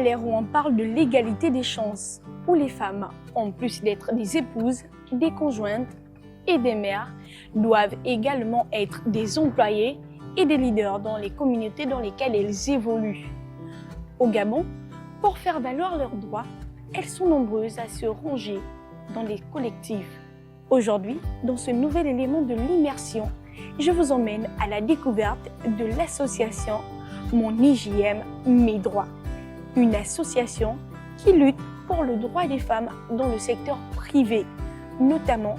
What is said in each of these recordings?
l'ère où on parle de l'égalité des chances, où les femmes, en plus d'être des épouses, des conjointes et des mères, doivent également être des employées et des leaders dans les communautés dans lesquelles elles évoluent. Au Gabon, pour faire valoir leurs droits, elles sont nombreuses à se ranger dans des collectifs. Aujourd'hui, dans ce nouvel élément de l'immersion, je vous emmène à la découverte de l'association Mon IJM, Mes Droits, une association qui lutte pour le droit des femmes dans le secteur privé, notamment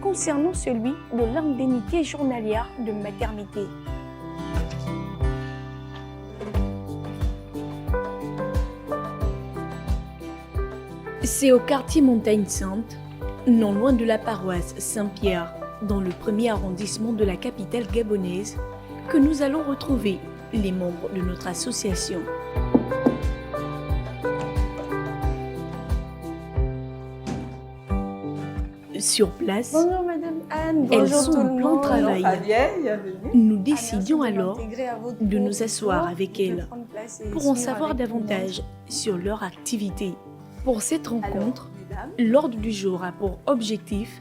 concernant celui de l'indemnité journalière de maternité. C'est au quartier Montagne Sainte, non loin de la paroisse Saint-Pierre, dans le premier arrondissement de la capitale gabonaise, que nous allons retrouver les membres de notre association. Sur place, bonjour Madame Anne, elles bonjour sont tout en le plein monde. travail. Bienvenue. Nous décidions Merci alors m'intégrer à votre de nous groupe. asseoir avec Je vais elles prendre place et pour en suivre savoir avec tout le monde. davantage sur leur activité. Pour cette rencontre, Alors, mesdames, l'ordre du jour a pour objectif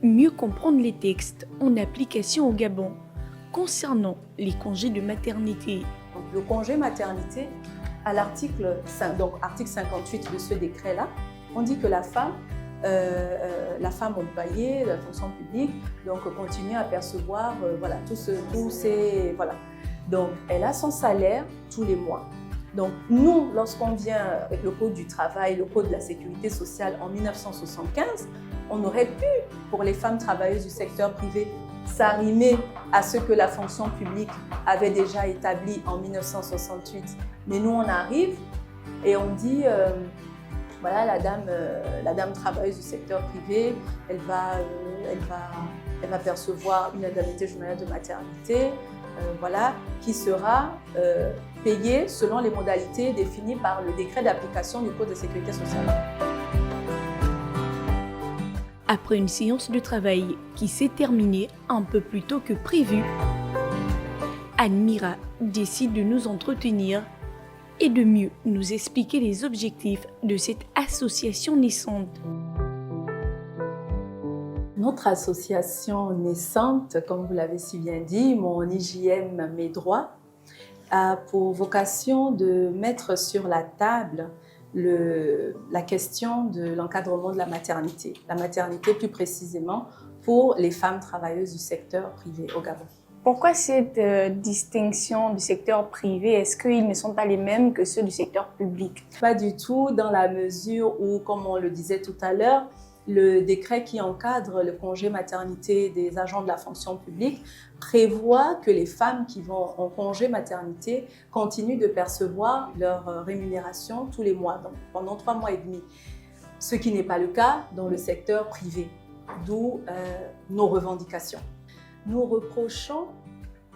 mieux comprendre les textes en application au Gabon concernant les congés de maternité. Donc, le congé maternité, à l'article 5, donc article 58 de ce décret-là, on dit que la femme employée de la fonction publique, donc continue à percevoir voilà, voilà. Donc, elle a son salaire tous les mois. Donc, nous, lorsqu'on vient avec le Code du travail, le Code de la sécurité sociale en 1975, on aurait pu, pour les femmes travailleuses du secteur privé, s'arrimer à ce que la fonction publique avait déjà établi en 1968. Mais nous, on arrive et on dit, voilà, la dame travailleuse du secteur privé, elle va percevoir une indemnité journalière de maternité, voilà, qui sera payée selon les modalités définies par le décret d'application du Code de sécurité sociale. Après une séance de travail qui s'est terminée un peu plus tôt que prévu, Anne-Mira décide de nous entretenir et de mieux nous expliquer les objectifs de cette association naissante. Notre association naissante, comme vous l'avez si bien dit, Mon IJM, Mes Droits, a pour vocation de mettre sur la table la question de l'encadrement de la maternité plus précisément pour les femmes travailleuses du secteur privé au Gabon. pourquoi cette distinction du secteur privé? Est-ce qu'ils ne sont pas les mêmes que ceux du secteur public? Pas du tout, dans la mesure où, comme on le disait tout à l'heure, le décret qui encadre le congé maternité des agents de la fonction publique prévoit que les femmes qui vont en congé maternité continuent de percevoir leur rémunération tous les mois, donc pendant 3 mois et demi. Ce qui n'est pas le cas dans le secteur privé, d'où nos revendications. Nous reprochons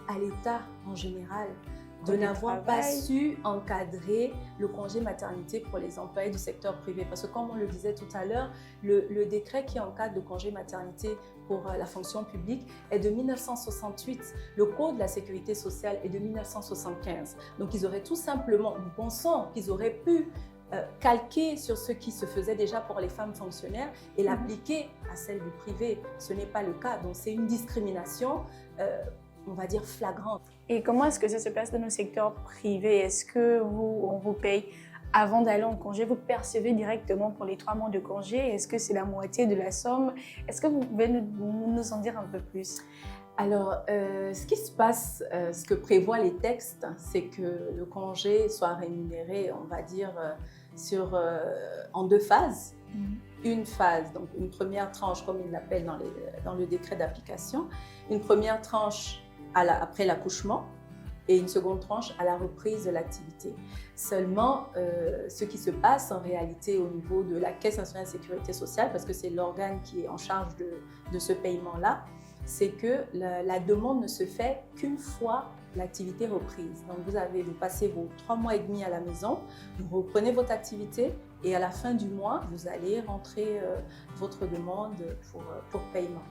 à l'État en général de n'avoir pas su encadrer le congé maternité pour les employés du secteur privé. Parce que comme on le disait tout à l'heure, le décret qui encadre le congé maternité pour la fonction publique est de 1968. Le Code de la sécurité sociale est de 1975. Donc ils auraient tout simplement, nous pensons qu'ils auraient pu calquer sur ce qui se faisait déjà pour les femmes fonctionnaires et l'appliquer à celles du privé. Ce n'est pas le cas. Donc c'est une discrimination on va dire flagrante. Et comment est-ce que ça se passe dans le secteur privé? Est-ce que on vous paye avant d'aller en congé? Vous percevez directement pour les 3 mois de congé? Est-ce que c'est la moitié de la somme? Est-ce que vous pouvez nous en dire un peu plus? Alors, ce qui se passe, ce que prévoient les textes, c'est que le congé soit rémunéré, on va dire, en 2 phases. Une phase, donc une première tranche, comme ils l'appellent dans le décret d'application, une première tranche après l'accouchement et une seconde tranche à la reprise de l'activité. Seulement, ce qui se passe en réalité au niveau de la Caisse nationale de sécurité sociale, parce que c'est l'organe qui est en charge de ce paiement-là, c'est que la demande ne se fait qu'une fois l'activité reprise. Donc vous passez vos 3 mois et demi à la maison, vous reprenez votre activité et à la fin du mois, vous allez rentrer votre demande pour paiement.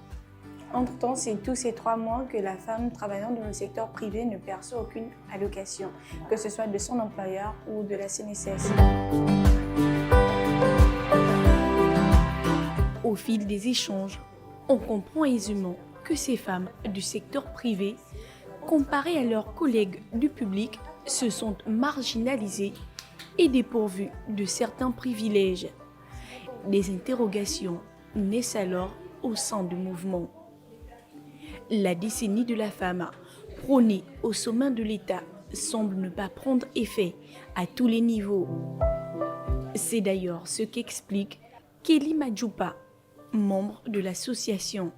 Entre-temps, c'est tous ces 3 mois que la femme travaillant dans le secteur privé ne perçoit aucune allocation, que ce soit de son employeur ou de la CNSS. Au fil des échanges, on comprend aisément que ces femmes du secteur privé, comparées à leurs collègues du public, se sont marginalisées et dépourvues de certains privilèges. Des interrogations naissent alors au sein du mouvement. La décennie de la femme, prônée au sommet de l'État, semble ne pas prendre effet à tous les niveaux. C'est d'ailleurs ce qu'explique Kelly Madjoupa, membre de l'association.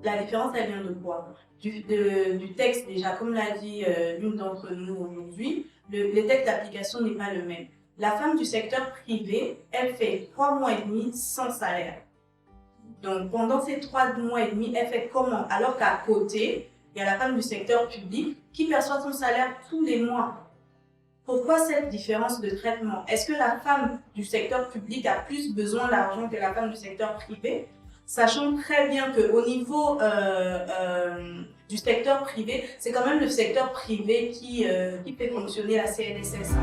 La différence, elle vient de quoi? Du texte, déjà, comme l'a dit l'une d'entre nous aujourd'hui, le texte d'application n'est pas le même. La femme du secteur privé, elle fait 3 mois et demi sans salaire. Donc, pendant ces 3 mois et demi, elle fait comment? Alors qu'à côté, il y a la femme du secteur public qui perçoit son salaire tous les mois. Pourquoi cette différence de traitement? Est-ce que la femme du secteur public a plus besoin d'argent que la femme du secteur privé? Sachant très bien qu'au niveau du secteur privé, c'est quand même le secteur privé qui fait fonctionner la CNSS.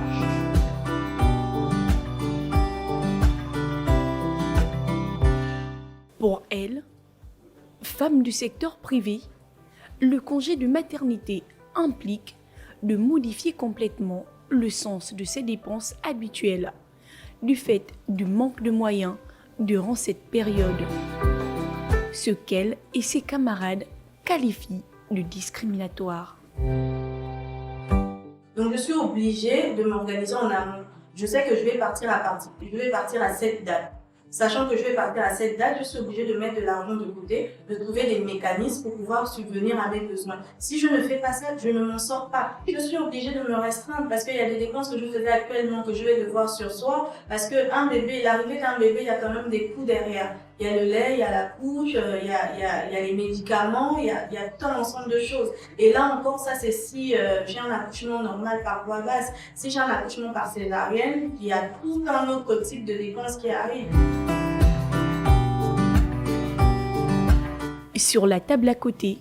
Pour elle, femme du secteur privé, le congé de maternité implique de modifier complètement le sens de ses dépenses habituelles, du fait du manque de moyens durant cette période. Ce qu'elle et ses camarades qualifient de discriminatoire. Donc je suis obligée de m'organiser en amont. Je sais que je vais partir à cette date. Sachant que je vais partir à cette date, je suis obligée de mettre de l'argent de côté, de trouver des mécanismes pour pouvoir subvenir à mes besoins. Si je ne fais pas ça, je ne m'en sors pas. Je suis obligée de me restreindre parce qu'il y a des dépenses que je faisais actuellement que je vais devoir surseoir parce que l'arrivée d'un bébé, il y a quand même des coûts derrière. Il y a le lait, il y a la couche, il y a les médicaments, il y a tout un ensemble de choses. Et là encore, ça c'est si j'ai un accouchement normal par voie basse. Si j'ai un accouchement par césarienne, il y a tout un autre type de dépenses qui arrivent. Sur la table à côté,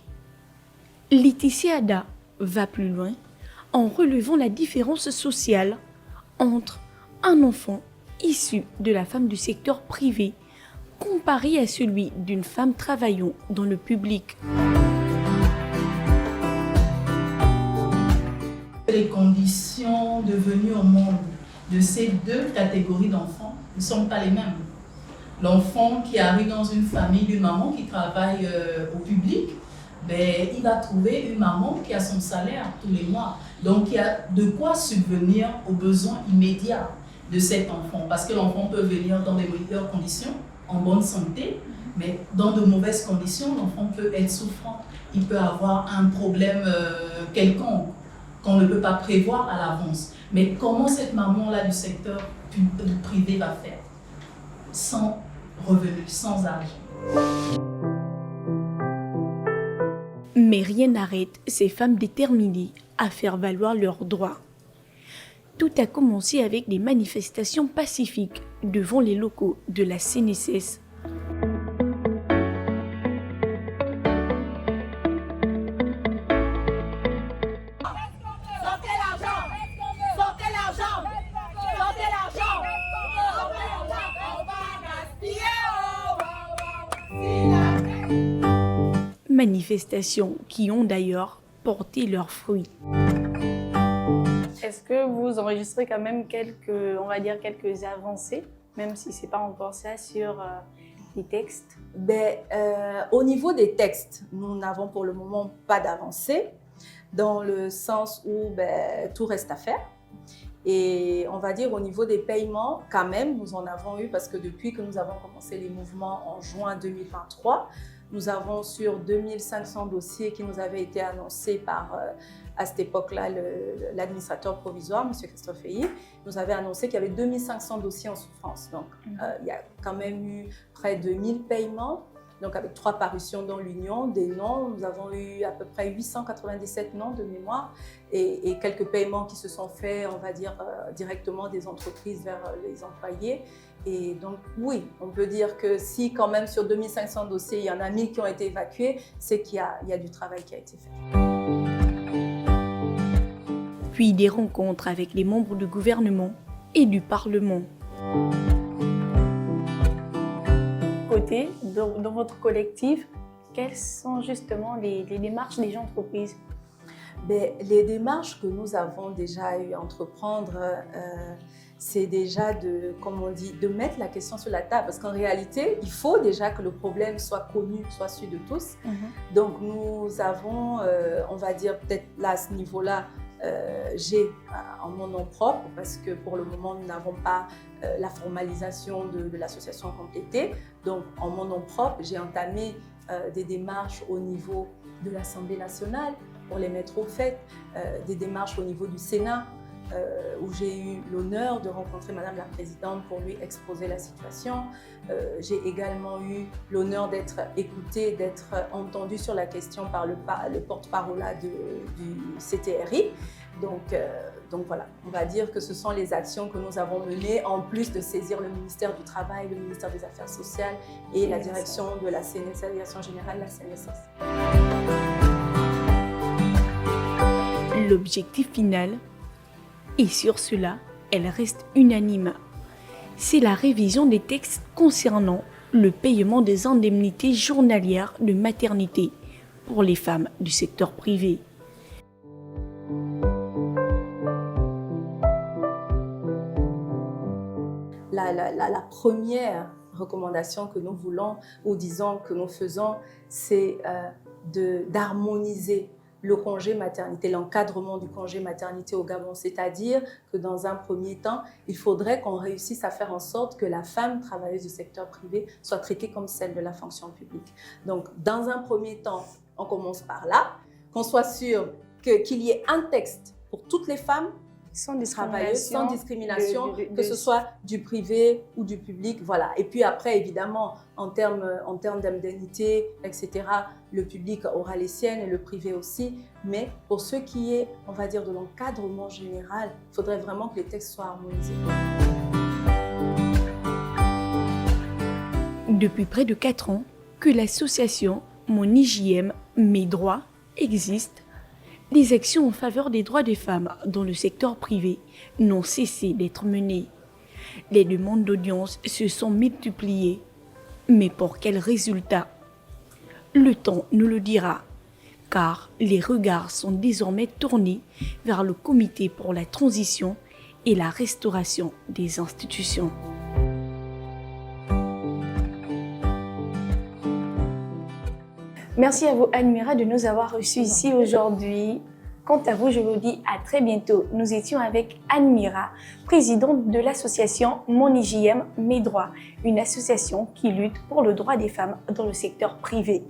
Laetitia Ada va plus loin en relevant la différence sociale entre un enfant issu de la femme du secteur privé comparé à celui d'une femme travaillant dans le public. Les conditions de venue au monde de ces deux catégories d'enfants ne sont pas les mêmes. L'enfant qui arrive dans une famille d'une maman qui travaille au public, il va trouver une maman qui a son salaire tous les mois. Donc il y a de quoi subvenir aux besoins immédiats de cet enfant. Parce que l'enfant peut venir dans des meilleures conditions, en bonne santé, mais dans de mauvaises conditions, l'enfant peut être souffrant. Il peut avoir un problème quelconque qu'on ne peut pas prévoir à l'avance. Mais comment cette maman-là du secteur privé va faire? Sans revenus, sans argent. Mais rien n'arrête ces femmes déterminées à faire valoir leurs droits. Tout a commencé avec des manifestations pacifiques devant les locaux de la CNSS. Manifestations qui ont d'ailleurs porté leurs fruits. Est-ce que vous enregistrez quand même quelques avancées, même si ce n'est pas encore ça, sur les textes? Au niveau des textes, nous n'avons pour le moment pas d'avancée, dans le sens où tout reste à faire. Et on va dire au niveau des paiements, quand même, nous en avons eu, parce que depuis que nous avons commencé les mouvements en juin 2023, nous avons sur 2500 dossiers qui nous avaient été annoncés par, à cette époque-là, l'administrateur provisoire, M. Christophe Eyi, nous avait annoncé qu'il y avait 2500 dossiers en souffrance. Donc, il y a quand même eu près de 1000 paiements Donc avec 3 parutions dans l'Union, des noms, nous avons eu à peu près 897 noms de mémoire et quelques paiements qui se sont faits, on va dire, directement des entreprises vers les employés. Et donc oui, on peut dire que si quand même sur 2500 dossiers, il y en a 1000 qui ont été évacués, c'est qu'il y a du travail qui a été fait. Puis des rencontres avec les membres du gouvernement et du Parlement. Côté, dans votre collectif, quelles sont justement les démarches des entreprises? Les démarches que nous avons déjà eu à entreprendre, c'est déjà comme on dit, de mettre la question sur la table. Parce qu'en réalité, il faut déjà que le problème soit connu, soit su de tous. Donc nous avons, on va dire peut-être là à ce niveau-là, j'ai en mon nom propre, parce que pour le moment, nous n'avons pas la formalisation de l'association complétée. Donc, en mon nom propre, j'ai entamé des démarches au niveau de l'Assemblée nationale pour les mettre au fait, des démarches au niveau du Sénat, où j'ai eu l'honneur de rencontrer Madame la Présidente pour lui exposer la situation. J'ai également eu l'honneur d'être écoutée, d'être entendue sur la question par le porte-parole du CTRI. Donc voilà, on va dire que ce sont les actions que nous avons menées, en plus de saisir le ministère du Travail, le ministère des Affaires sociales et la direction de la CNSS, la direction générale de la CNSS. L'objectif final, et sur cela, elle reste unanime, c'est la révision des textes concernant le paiement des indemnités journalières de maternité pour les femmes du secteur privé. La première recommandation que nous voulons, ou disons que nous faisons, c'est d'harmoniser le congé maternité, l'encadrement du congé maternité au Gabon. C'est-à-dire que dans un premier temps, il faudrait qu'on réussisse à faire en sorte que la femme travailleuse du secteur privé soit traitée comme celle de la fonction publique. Donc, dans un premier temps, on commence par là, qu'on soit sûr qu'il y ait un texte pour toutes les femmes Sans discrimination, que ce soit du privé ou du public, voilà. Et puis après, évidemment, en termes d'indemnité, etc., le public aura les siennes et le privé aussi. Mais pour ce qui est, on va dire, de l'encadrement général, il faudrait vraiment que les textes soient harmonisés. Depuis près de 4 ans que l'association Mon IJM, Mes Droits existe, les actions en faveur des droits des femmes dans le secteur privé n'ont cessé d'être menées. Les demandes d'audience se sont multipliées. Mais pour quels résultats? Le temps nous le dira, car les regards sont désormais tournés vers le Comité pour la transition et la restauration des institutions. Merci à vous, Admira, de nous avoir reçus ici aujourd'hui. Quant à vous, je vous dis à très bientôt. Nous étions avec Admira, présidente de l'association Mon IJM, Mes Droits, une association qui lutte pour le droit des femmes dans le secteur privé.